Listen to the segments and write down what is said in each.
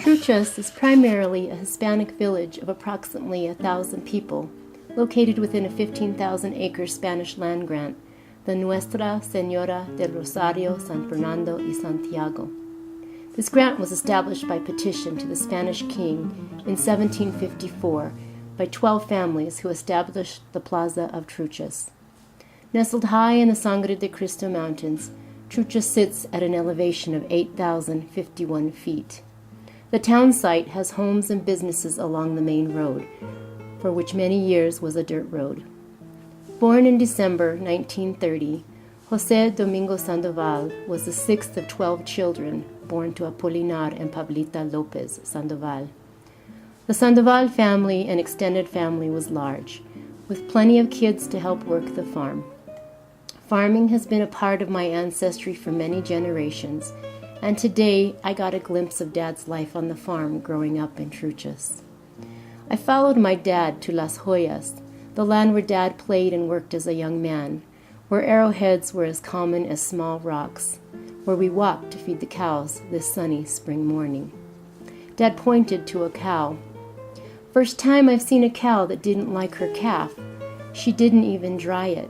Truchas is primarily a Hispanic village of approximately 1,000 people, located within a 15,000-acre Spanish land grant, the Nuestra Señora del Rosario, San Fernando y Santiago. This grant was established by petition to the Spanish king in 1754 by 12 families who established the Plaza of Truchas. Nestled high in the Sangre de Cristo Mountains, Truchas sits at an elevation of 8,051 feet. The town site has homes and businesses along the main road, for which many years was a dirt road. Born in December 1930, José Domingo Sandoval was the sixth of 12 children born to Apolinar and Pablita Lopez Sandoval. The Sandoval family and extended family was large, with plenty of kids to help work the farm. Farming has been a part of my ancestry for many generations, and today I got a glimpse of Dad's life on the farm growing up in Truchas. I followed my dad to Las Joyas, the land where Dad played and worked as a young man, where arrowheads were as common as small rocks, where we walked to feed the cows this sunny spring morning. Dad pointed to a cow. First time I've seen a cow that didn't like her calf. She didn't even dry it.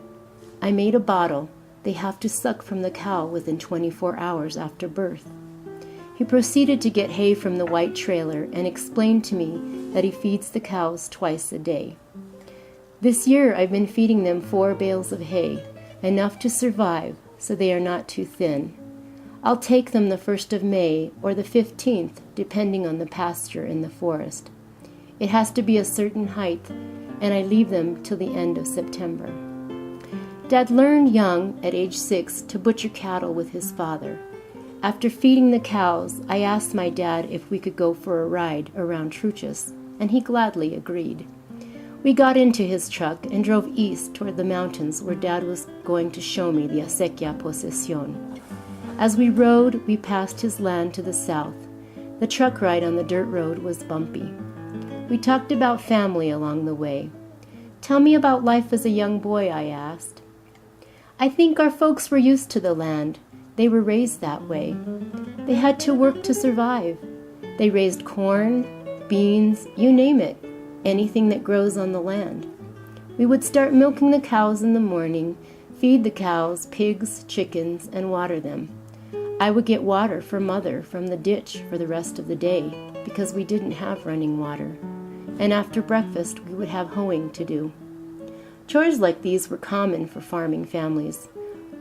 I made a bottle. They have to suck from the cow within 24 hours after birth. He proceeded to get hay from the white trailer and explained to me that he feeds the cows twice a day. This year I've been feeding them 4 bales of hay, enough to survive so they are not too thin. I'll take them the 1st of May or the 15th, depending on the pasture in the forest. It has to be a certain height, and I leave them till the end of September. Dad learned young, at age 6, to butcher cattle with his father. After feeding the cows, I asked my dad if we could go for a ride around Truchas, and he gladly agreed. We got into his truck and drove east toward the mountains where Dad was going to show me the Acequia Posesión. As we rode, we passed his land to the south. The truck ride on the dirt road was bumpy. We talked about family along the way. "Tell me about life as a young boy," I asked. "I think our folks were used to the land. They were raised that way. They had to work to survive. They raised corn, beans, you name it, anything that grows on the land. We would start milking the cows in the morning, feed the cows, pigs, chickens, and water them. I would get water for Mother from the ditch for the rest of the day because we didn't have running water. And after breakfast, we would have hoeing to do." Chores like these were common for farming families.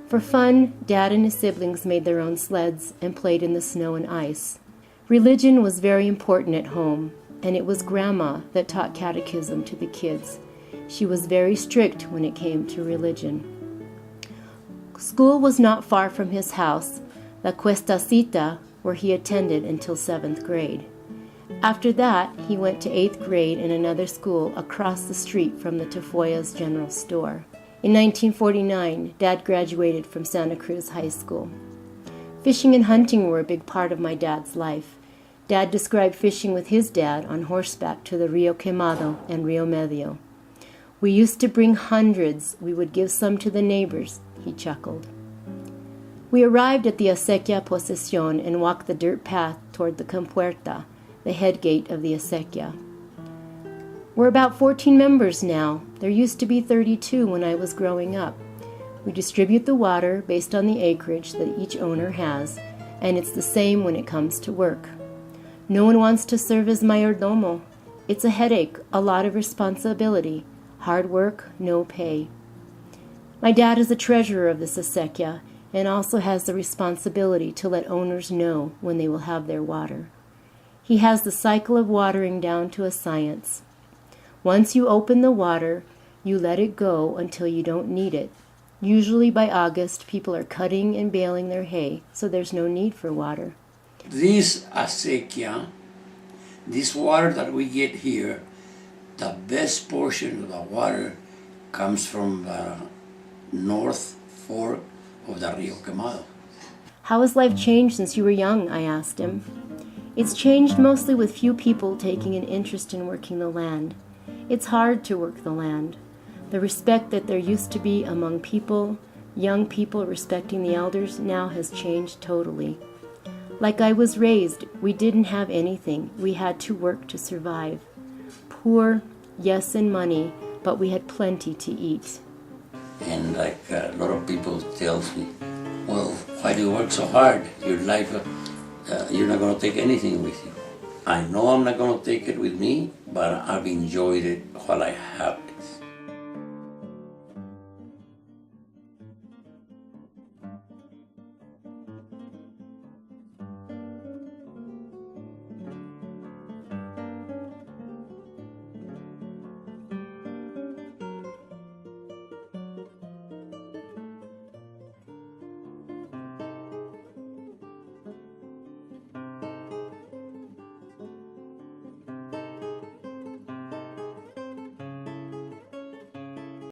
For fun, Dad and his siblings made their own sleds and played in the snow and ice. Religion was very important at home, and it was Grandma that taught catechism to the kids. She was very strict when it came to religion. School was not far from his house, La Cuestacita, where he attended until 7th grade. After that, he went to 8th grade in another school across the street from the Tafoya's General Store. In 1949, Dad graduated from Santa Cruz High School. Fishing and hunting were a big part of my dad's life. Dad described fishing with his dad on horseback to the Rio Quemado and Rio Medio. "We used to bring hundreds. We would give some to the neighbors," he chuckled. We arrived at the Acequia Posesión and walked the dirt path toward the Compuerta, the head gate of the Acequia. We're about 14 members now. There used to be 32 when I was growing up. We distribute the water based on the acreage that each owner has, and it's the same when it comes to work. No one wants to serve as mayordomo. It's a headache, a lot of responsibility, hard work, no pay. My dad is the treasurer of this Acequia and also has the responsibility to let owners know when they will have their water. He has the cycle of watering down to a science. Once you open the water, you let it go until you don't need it. Usually by August, people are cutting and baling their hay, so there's no need for water. This acequia, this water that we get here, the best portion of the water comes from the north fork of the Rio Quemado. "How has life changed since you were young?" I asked him. "It's changed mostly with few people taking an interest in working the land. It's hard to work the land. The respect that there used to be among people, young people respecting the elders, now has changed totally. Like I was raised, we didn't have anything. We had to work to survive. Poor, yes, in money, but we had plenty to eat. And like a lot of people tells me, well, why do you work so hard? Your life, you're not going to take anything with you. I know I'm not going to take it with me, but I've enjoyed it while I have